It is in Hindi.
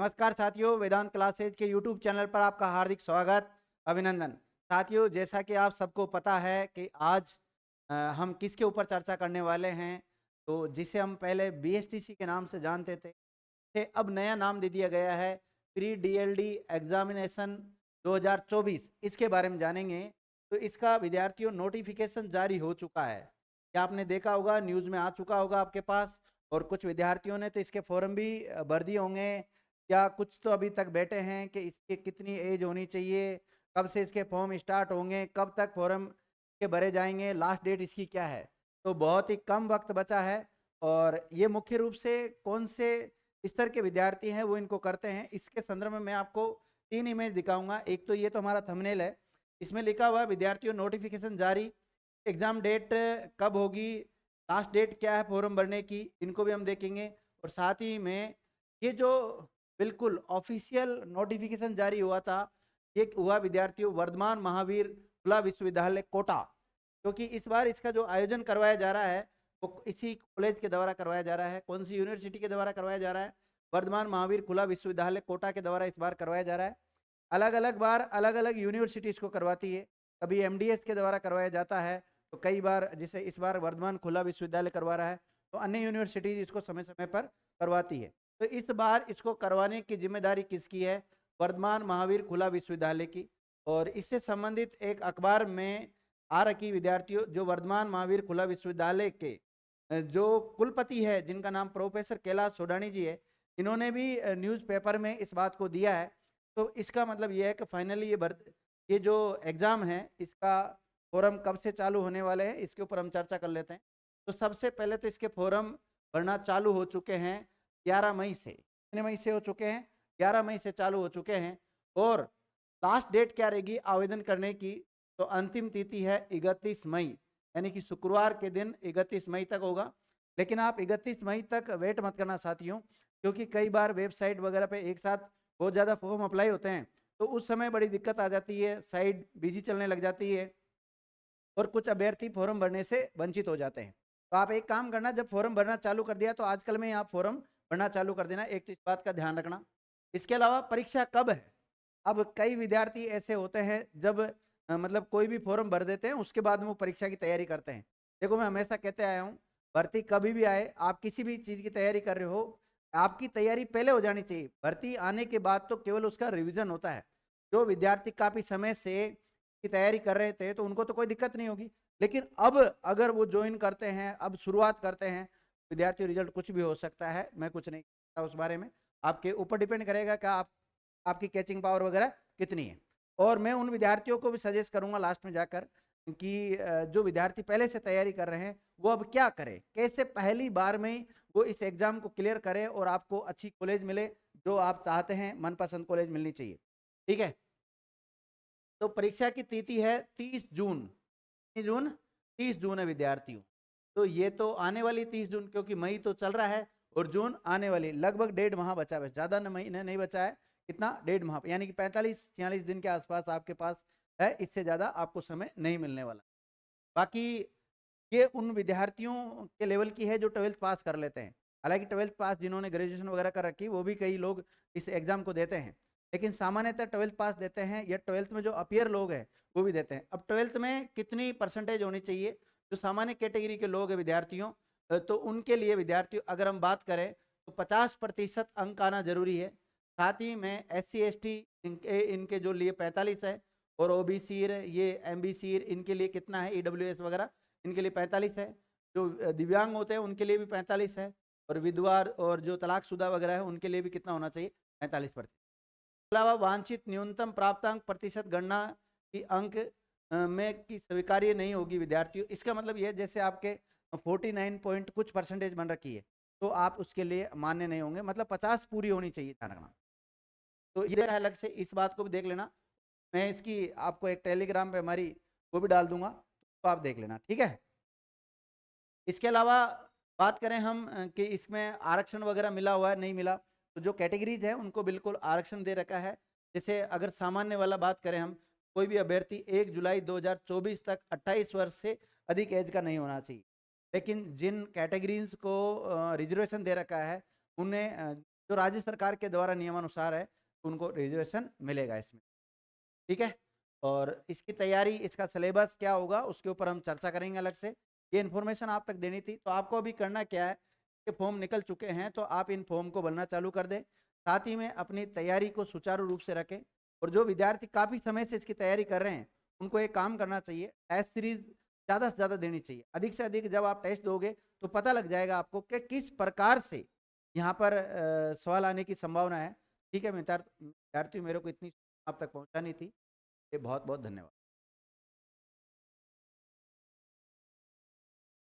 नमस्कार साथियों, वेदांत क्लासेज के यूट्यूब चैनल पर आपका हार्दिक स्वागत, अभिनंदन। साथियों, जैसा कि आप सबको पता है कि आज हम किसके ऊपर चर्चा करने वाले हैं, तो जिसे हम पहले बीएसटीसी के नाम से जानते थे, अब नया नाम दे दिया गया है प्री डीएलडी एग्जामिनेशन 2024। इसके बारे में जानेंगे। तो इसका विद्यार्थियों नोटिफिकेशन जारी हो चुका है। क्या आपने देखा होगा, न्यूज़ में आ चुका होगा आपके पास। और कुछ विद्यार्थियों ने तो इसके फॉर्म भी भर दिए होंगे, या कुछ तो अभी तक बैठे हैं कि इसकी कितनी एज होनी चाहिए, कब से इसके फॉर्म स्टार्ट होंगे, कब तक फॉर्म के भरे जाएंगे, लास्ट डेट इसकी क्या है। तो बहुत ही कम वक्त बचा है। और ये मुख्य रूप से कौन से स्तर के विद्यार्थी हैं वो इनको करते हैं। इसके संदर्भ में मैं आपको 3 इमेज दिखाऊंगा। एक तो ये तो हमारा थंबनेल है, इसमें लिखा हुआ है विद्यार्थियों नोटिफिकेशन जारी, एग्जाम डेट कब होगी, लास्ट डेट क्या है फॉर्म भरने की, इनको भी हम देखेंगे। और साथ ही में ये जो बिल्कुल ऑफिशियल नोटिफिकेशन जारी हुआ था, ये हुआ विद्यार्थियों वर्धमान महावीर खुला विश्वविद्यालय कोटा, क्योंकि इस बार इसका जो आयोजन करवाया जा रहा है वो इसी कॉलेज के द्वारा करवाया जा रहा है। कौन सी यूनिवर्सिटी के द्वारा करवाया जा रहा है? वर्धमान महावीर खुला विश्वविद्यालय कोटा के द्वारा इस बार करवाया जा रहा है। अलग अलग बार अलग अलग यूनिवर्सिटी इसको करवाती है। कभी एमडीएस के द्वारा करवाया जाता है, तो कई बार जैसे इस बार वर्धमान खुला विश्वविद्यालय करवा रहा है, तो अन्य यूनिवर्सिटीज इसको समय समय पर करवाती है। तो इस बार इसको करवाने की जिम्मेदारी किसकी है? वर्धमान महावीर खुला विश्वविद्यालय की। और इससे संबंधित एक अखबार में आ रखी विद्यार्थियों, जो वर्धमान महावीर खुला विश्वविद्यालय के जो कुलपति है, जिनका नाम प्रोफेसर कैलाश सोडानी जी है, इन्होंने भी न्यूज़पेपर में इस बात को दिया है। तो इसका मतलब ये है कि फाइनली ये जो एग्ज़ाम है, इसका फोरम कब से चालू होने वाले हैं, इसके ऊपर हम चर्चा कर लेते हैं। तो सबसे पहले तो इसके फॉर्म भरना चालू हो चुके हैं 11 मई से। कितने मई से हो चुके हैं? 11 मई से चालू हो चुके हैं। और लास्ट डेट क्या रहेगी आवेदन करने की? तो अंतिम तिथि है 31 मई, यानी कि शुक्रवार के दिन 31 मई तक होगा। लेकिन आप 31 मई तक वेट मत करना साथियों, क्योंकि कई बार वेबसाइट वगैरह पे एक साथ बहुत ज़्यादा फॉर्म अप्लाई होते हैं, तो उस समय बड़ी दिक्कत आ जाती है, साइट बिजी चलने लग जाती है और कुछ अभ्यर्थी फॉर्म भरने से वंचित हो जाते हैं। तो आप एक काम करना, जब फॉर्म भरना चालू कर दिया तो आजकल में आप फॉर्म भरना चालू कर देना। एक तो इस बात का ध्यान रखना। इसके अलावा परीक्षा कब है? अब कई विद्यार्थी ऐसे होते हैं, जब मतलब कोई भी फॉर्म भर देते हैं, उसके बाद में वो परीक्षा की तैयारी करते हैं। देखो, मैं हमेशा कहते आया हूँ, भर्ती कभी भी आए, आप किसी भी चीज़ की तैयारी कर रहे हो, आपकी तैयारी पहले हो जानी चाहिए। भर्ती आने के बाद तो केवल उसका रिवीजन होता है। जो विद्यार्थी काफ़ी समय से की तैयारी कर रहे थे, तो उनको तो कोई दिक्कत नहीं होगी। लेकिन अब अगर वो ज्वाइन करते हैं, अब शुरुआत करते हैं, विद्यार्थी रिजल्ट कुछ भी हो सकता है। मैं कुछ नहीं कहता उस बारे में, आपके ऊपर डिपेंड करेगा कि आपकी कैचिंग पावर वगैरह कितनी है। और मैं उन विद्यार्थियों को भी सजेस्ट करूंगा लास्ट में जाकर कि जो विद्यार्थी पहले से तैयारी कर रहे हैं, वो अब क्या करें, कैसे पहली बार में ही वो इस एग्जाम को क्लियर करें और आपको अच्छी कॉलेज मिले, जो आप चाहते हैं, मनपसंद कॉलेज मिलनी चाहिए। ठीक है। तो परीक्षा की तिथि है 30 जून। कितनी जून? 30 जून है विद्यार्थियों। तो ये तो आने वाली 30 जून, क्योंकि मई तो चल रहा है और जून आने वाली, लगभग 1.5 माह बचा है, ज़्यादा महीने नहीं बचा है। कितना? 1.5 माह, यानी कि 45-46 दिन के आसपास आपके पास है। इससे ज़्यादा आपको समय नहीं मिलने वाला। बाकी ये उन विद्यार्थियों के लेवल की है जो 12th पास कर लेते हैं। हालांकि 12th पास जिन्होंने ग्रेजुएशन वगैरह कर रखी, वो भी कई लोग इस एग्जाम को देते हैं, लेकिन सामान्यतः 12th पास देते हैं, या 12th में जो अपियर लोग हैं वो भी देते हैं। अब 12th में कितनी परसेंटेज होनी चाहिए? जो सामान्य कैटेगरी के लोग हैं विद्यार्थियों, तो उनके लिए विद्यार्थियों अगर हम बात करें तो 50% अंक आना जरूरी है। साथ ही में SC ST इनके जो लिए 45 है, और OBC ये MBC इनके लिए कितना है, EWS वगैरह इनके लिए 45 है। जो दिव्यांग होते हैं उनके लिए भी 45 है, और विधवा और जो तलाकशुदा वगैरह है उनके लिए भी कितना होना चाहिए? 45%। अलावा वांछित न्यूनतम प्राप्तांक प्रतिशत गणना की अंक में की स्वीकार्य नहीं होगी विद्यार्थियों। इसका मतलब यह, जैसे आपके 49 पॉइंट कुछ परसेंटेज बन रखी है, तो आप उसके लिए मान्य नहीं होंगे। मतलब 50 पूरी होनी चाहिए, ध्यान रखना। तो ये अलग से इस बात को भी देख लेना। मैं इसकी आपको एक टेलीग्राम पे हमारी वो भी डाल दूंगा, तो आप देख लेना। ठीक है। इसके अलावा बात करें हम कि इसमें आरक्षण वगैरह मिला हुआ है नहीं मिला, तो जो कैटेगरीज है उनको बिल्कुल आरक्षण दे रखा है। जैसे अगर सामान्य वाला बात करें हम, कोई भी अभ्यर्थी 1 जुलाई 2024 तक 28 वर्ष से अधिक एज का नहीं होना चाहिए। लेकिन जिन कैटेगरीज को रिजर्वेशन दे रखा है, उन्हें जो राज्य सरकार के द्वारा नियमानुसार है, उनको रिजर्वेशन मिलेगा इसमें। ठीक है, और इसकी तैयारी, इसका सिलेबस क्या होगा, उसके ऊपर हम चर्चा करेंगे अलग से। ये इन्फॉर्मेशन आप तक देनी थी। तो आपको अभी करना क्या है कि फॉर्म निकल चुके हैं, तो आप इन फॉर्म को भरना चालू कर दें। साथ ही में अपनी तैयारी को सुचारू रूप से रखें। और जो विद्यार्थी काफ़ी समय से इसकी तैयारी कर रहे हैं, उनको एक काम करना चाहिए, टेस्ट सीरीज ज़्यादा से ज़्यादा देनी चाहिए। अधिक से अधिक जब आप टेस्ट दोगे तो पता लग जाएगा आपको कि किस प्रकार से यहाँ पर सवाल आने की संभावना है। ठीक है विद्यार्थियों, मेरे को इतनी आप तक पहुँचानी थी। बहुत बहुत धन्यवाद।